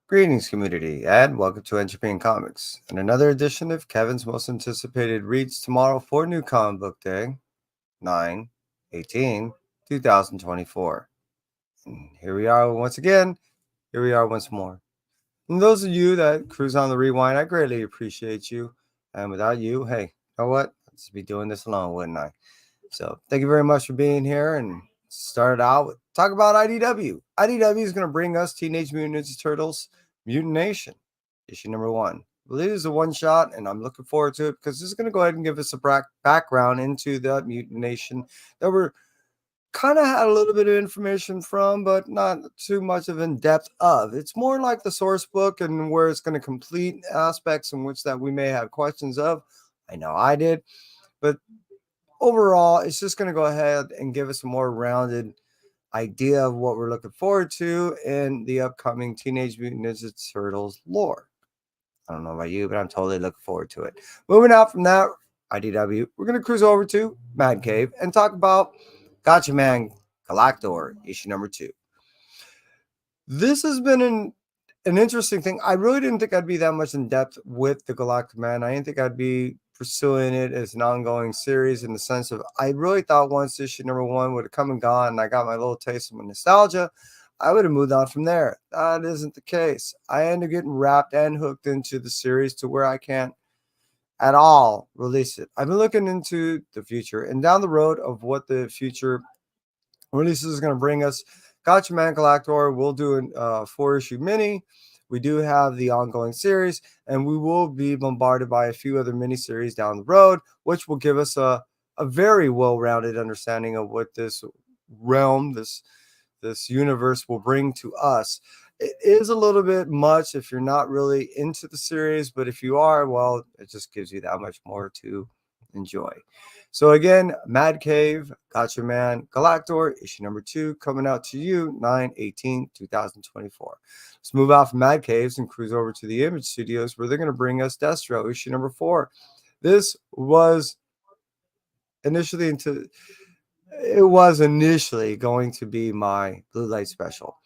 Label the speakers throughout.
Speaker 1: Greetings, community, and welcome to NCBD Comics and another edition of Kevin's most anticipated reads tomorrow for New Comic Book Day, 9/18/2024. And here we are once again. Here we are once more. And those of you that cruise on the rewind, I greatly appreciate you. And without you, hey, you know what? I'd just be doing this alone, wouldn't I? So thank you very much for being here. And start out with talk about IDW. IDW is going to bring us Teenage Mutant Ninja Turtles Mutant Nation, issue number 1. I believe it's a one shot, and I'm looking forward to it because this is going to go ahead and give us a background into the Mutant Nation that we're kind of had a little bit of information from, but not too much of in depth of. It's more like the source book and where it's going to complete aspects in which that we may have questions of. I know I did, but overall, it's just going to go ahead and give us a more rounded idea of what we're looking forward to in the upcoming Teenage Mutant Ninja Turtles lore. I don't know about you, but I'm totally looking forward to it. Moving out from that, IDW, we're going to cruise over to Mad Cave and talk about Gotcha Man Galactor, issue number 2. This has been an interesting thing. I really didn't think I'd be that much in depth with the Galactic Man. I didn't think I'd be pursuing it as an ongoing series in the sense of I really thought once issue number 1 would have come and gone and I got my little taste of my nostalgia, I would have moved on from there. That isn't the case. I end up getting wrapped and hooked into the series to where I can't at all release it. I've been looking into the future and down the road of what the future releases is going to bring us. Gotcha Man Galactor will do a 4-issue mini. We do have the ongoing series, and we will be bombarded by a few other miniseries down the road, which will give us a very well-rounded understanding of what this realm, this universe will bring to us. It is a little bit much if you're not really into the series, but if you are, well, it just gives you that much more to enjoy. So again, Mad Cave, Gotcha Man, Galactor, issue number 2, coming out to you 9/18/2024. Let's move out from Mad Caves and cruise over to the Image Studios where they're going to bring us Destro, issue number 4. This was initially going to be my Blue Light special.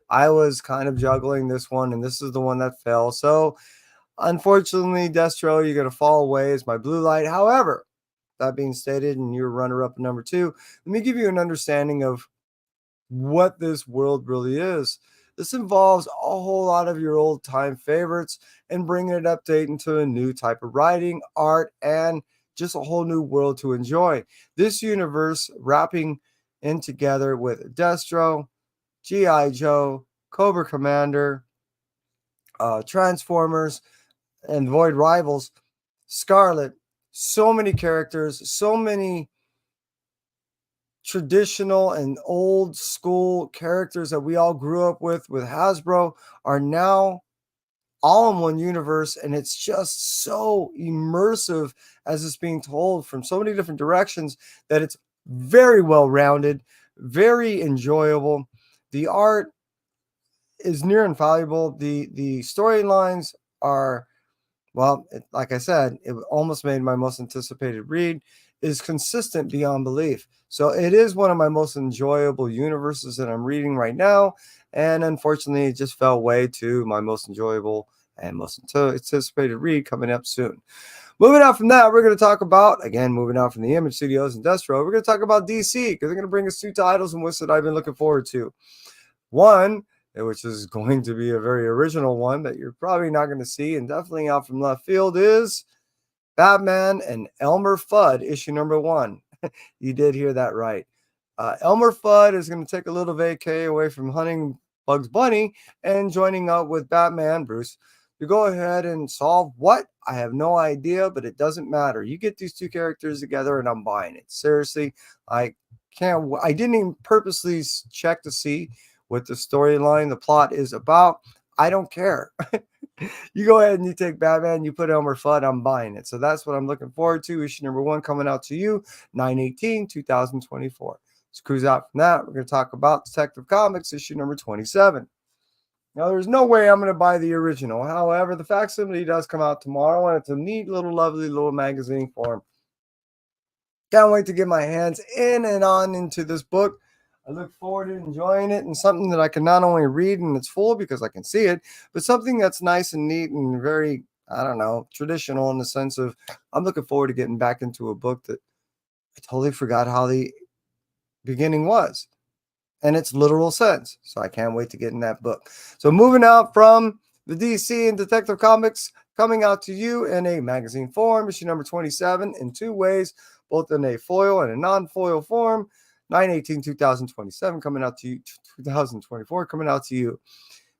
Speaker 1: I was kind of juggling this one, and this is the one that fell. So unfortunately, Destro, you're going to fall away as my Blue Light. However, that being stated, and you're runner-up number 2, let me give you an understanding of what this world really is. This involves a whole lot of your old-time favorites and bringing it update into a new type of writing, art, and just a whole new world to enjoy. This universe wrapping in together with Destro, G.I. Joe, Cobra Commander, Transformers, and Void Rivals, Scarlet. So many characters, so many traditional and old school characters that we all grew up with Hasbro are now all in one universe, and it's just so immersive as it's being told from so many different directions that it's very well rounded, very enjoyable. The art is near infallible. The storylines are, well, like I said, it almost made my most anticipated read, is consistent beyond belief. So it is one of my most enjoyable universes that I'm reading right now. And unfortunately, it just fell way to my most enjoyable and most anticipated read coming up soon. Moving on from that, we're going to talk about, again, moving on from the Image Studios and Destro, we're going to talk about DC because they're going to bring us 2 titles in which that I've been looking forward to. One, which is going to be a very original one that you're probably not going to see and definitely out from left field, is Batman and Elmer Fudd, issue number 1. You did hear that right. Elmer Fudd is going to take a little vacay away from hunting Bugs Bunny and joining up with Batman, Bruce, to go ahead and solve what? I have no idea, but it doesn't matter. You get these 2 characters together and I'm buying it. Seriously, I didn't even purposely check to see what the storyline, the plot is about. I don't care. You go ahead and you take Batman, you put Elmer Fudd, I'm buying it. So that's what I'm looking forward to. Issue number 1 coming out to you 9/18/2024. Let's cruise out from that. We're going to talk about Detective Comics issue number 27. Now, there's no way I'm going to buy the original. However, the facsimile does come out tomorrow, and it's a neat little, lovely little magazine form. Can't wait to get my hands in and on into this book. I look forward to enjoying it, and something that I can not only read in its full because I can see it, but something that's nice and neat and very, I don't know, traditional in the sense of I'm looking forward to getting back into a book that I totally forgot how the beginning was in its literal sense. So I can't wait to get in that book. So moving out from the DC and Detective Comics, coming out to you in a magazine form, issue number 27, in two ways, both in a foil and a non-foil form. 9/18/2027 coming out to you, 2024 coming out to you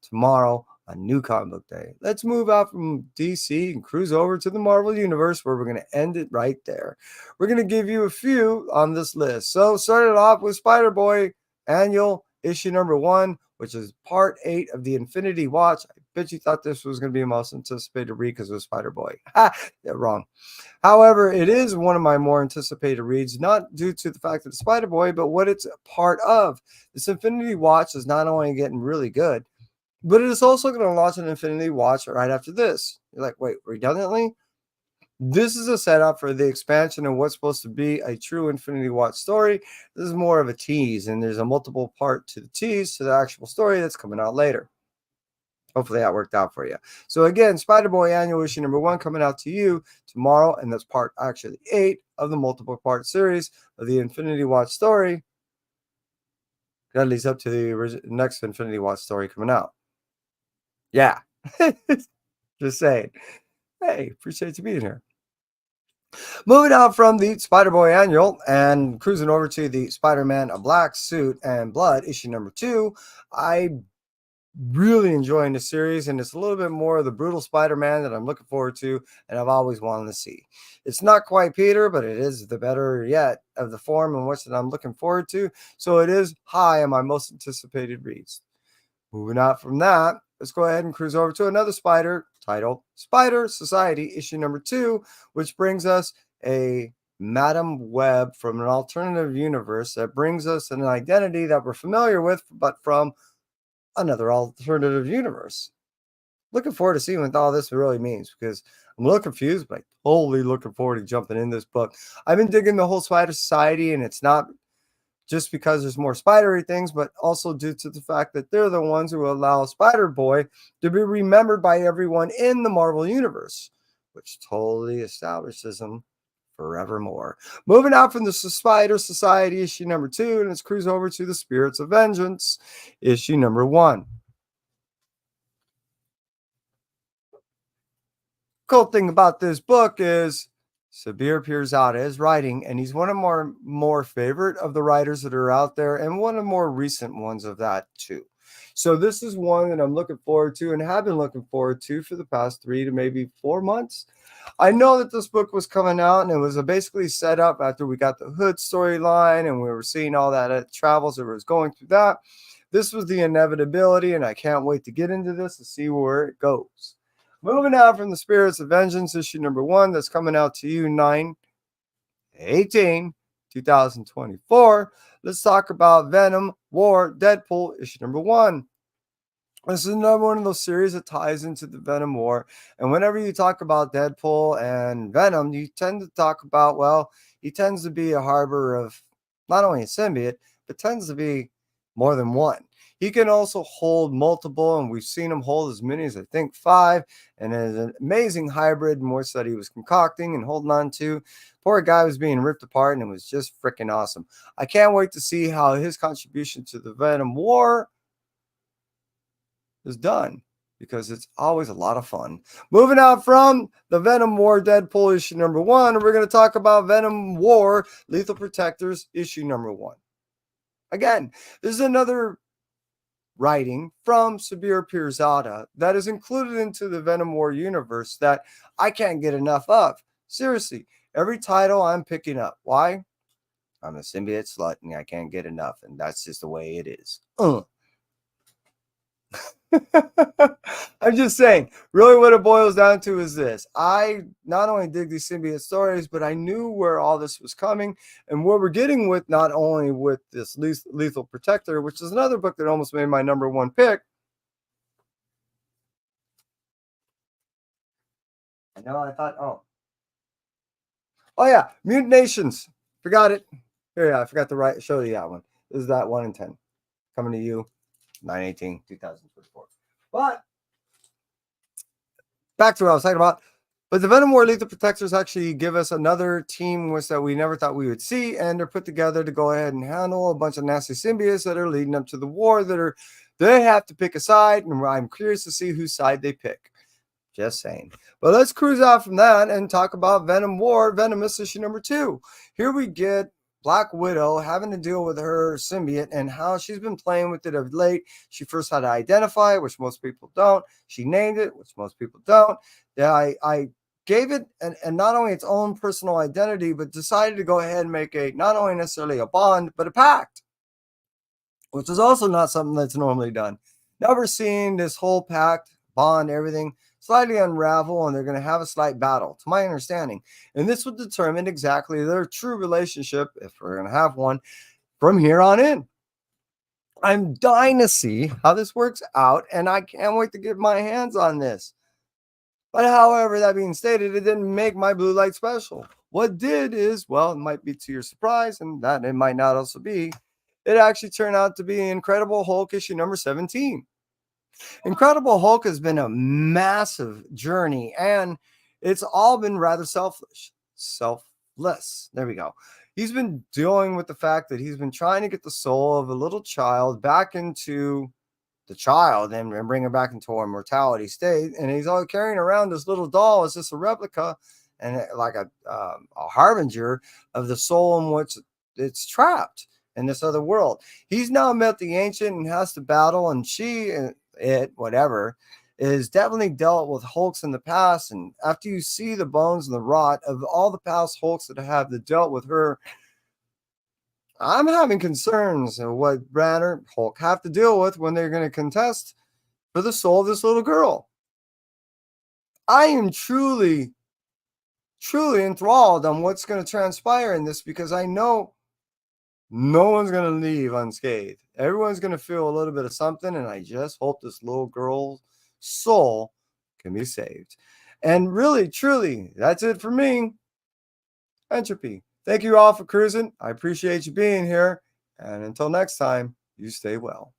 Speaker 1: tomorrow, a new comic book day. Let's move out from DC and cruise over to the Marvel Universe, where we're going to end it right there. We're going to give you a few on this list. So, started off with Spider-Boy Annual issue number 1, which is part 8 of the Infinity Watch. I bet you thought this was going to be the most anticipated read because it was Spider-Boy. Ha! Yeah, wrong. However, it is one of my more anticipated reads, not due to the fact that it's Spider-Boy, but what it's a part of. This Infinity Watch is not only getting really good, but it is also going to launch an Infinity Watch right after this. You're like, wait, redundantly? This is a setup for the expansion of what's supposed to be a true Infinity Watch story. This is more of a tease, and there's a multiple part to the tease to the actual story that's coming out later. Hopefully that worked out for you. So again, Spider-Boy Annual issue number 1 coming out to you tomorrow, and that's part actually 8 of the multiple part series of the Infinity Watch story. That leads up to the next Infinity Watch story coming out. Yeah. Just saying. Hey, appreciate you being here. Moving out from the Spider-Boy Annual and cruising over to the Spider-Man A Black Suit and Blood issue number 2. I really enjoying the series, and it's a little bit more of the brutal Spider-Man that I'm looking forward to and I've always wanted to see. It's not quite Peter, but it is the better yet of the form in which that I'm looking forward to. So it is high on my most anticipated reads. Moving out from that, let's go ahead and cruise over to another Spider titled Spider Society issue number 2, which brings us a Madam Web from an alternative universe that brings us an identity that we're familiar with, but from another alternative universe. Looking forward to seeing what all this really means because I'm a little confused, but totally looking forward to jumping in this book. I've been digging the whole Spider Society, and it's not just because there's more spidery things, but also due to the fact that they're the ones who allow Spider-Boy to be remembered by everyone in the Marvel Universe, which totally establishes him forevermore. Moving out from the Spider Society issue number 2, and let's cruise over to the Spirits of Vengeance issue number 1. Cool thing about this book is Sabir Pirzada is writing, and he's one of more favorite of the writers that are out there, and one of the more recent ones of that too. So this is one that I'm looking forward to and have been looking forward to for the past 3 to maybe 4 months. I know that this book was coming out, and it was basically set up after we got the Hood storyline, and we were seeing all that travels that was going through that. This was the inevitability, and I can't wait to get into this and see where it goes. Moving out from the Spirits of Vengeance, issue number 1, that's coming out to you 9/18/2024. Let's talk about Venom War Deadpool, issue number 1. This is another one of those series that ties into the Venom War. And whenever you talk about Deadpool and Venom, you tend to talk about, well, he tends to be a harbor of not only a symbiote, but tends to be more than one. He can also hold multiple, and we've seen him hold as many as I think 5, and is an amazing hybrid more that he was concocting and holding on to. Poor guy was being ripped apart, and it was just freaking awesome. I can't wait to see how his contribution to the Venom War is done because it's always a lot of fun. Moving out from the Venom War Deadpool issue number 1, we're going to talk about Venom War Lethal Protectors issue number 1. Again, this is another writing from Sabir Pirzada that is included into the Venom War universe that I can't get enough of. Seriously, every title I'm picking up. Why? I'm a symbiote slut and I can't get enough, and that's just the way it is. I'm just saying, really what it boils down to is this. I not only dig these symbiote stories, but I knew where all this was coming and what we're getting with not only with this Lethal Protector, which is another book that almost made my number 1 pick. I know, I thought, oh yeah, Mutant Nations. Forgot it. Here, yeah, I forgot to show you that one. is that 1 in 10. Coming to you, 9/18/2024. But back to what I was talking about. But the Venom War Lethal Protectors actually give us another team which that we never thought we would see, and they're put together to go ahead and handle a bunch of nasty symbiotes that are leading up to the war. They have to pick a side, and I'm curious to see whose side they pick. Just saying. But let's cruise out from that and talk about Venom War, Venomous issue number 2. Here we get Black Widow having to deal with her symbiote and how she's been playing with it of late. She first had to identify it, which most people don't. She named it, which most people don't. Yeah, I gave it and not only its own personal identity, but decided to go ahead and make a not only necessarily a bond, but a pact, which is also not something that's normally done. Now we're seeing this whole pact, bond, everything slightly unravel, and they're going to have a slight battle, to my understanding. And this will determine exactly their true relationship, if we're going to have one, from here on in. I'm dying to see how this works out, and I can't wait to get my hands on this. But however, that being stated, it didn't make my blue light special. What did is, well, it might be to your surprise, and that it might not also be, it actually turned out to be Incredible Hulk issue number 17. Incredible Hulk has been a massive journey, and it's all been rather selfless. There we go. He's been dealing with the fact that he's been trying to get the soul of a little child back into the child and bring her back into a mortality state. And he's all carrying around this little doll as just a replica and like a harbinger of the soul in which it's trapped in this other world. He's now met the ancient and has to battle, and whatever, is definitely dealt with Hulks in the past. And after you see the bones and the rot of all the past Hulks that have dealt with her, I'm having concerns of what Banner Hulk have to deal with when they're going to contest for the soul of this little girl. I am truly, truly enthralled on what's going to transpire in this, because I know no one's going to leave unscathed. Everyone's going to feel a little bit of something, and I just hope this little girl's soul can be saved. And really, truly, that's it for me. Entropy. Thank you all for cruising. I appreciate you being here. And until next time, you stay well.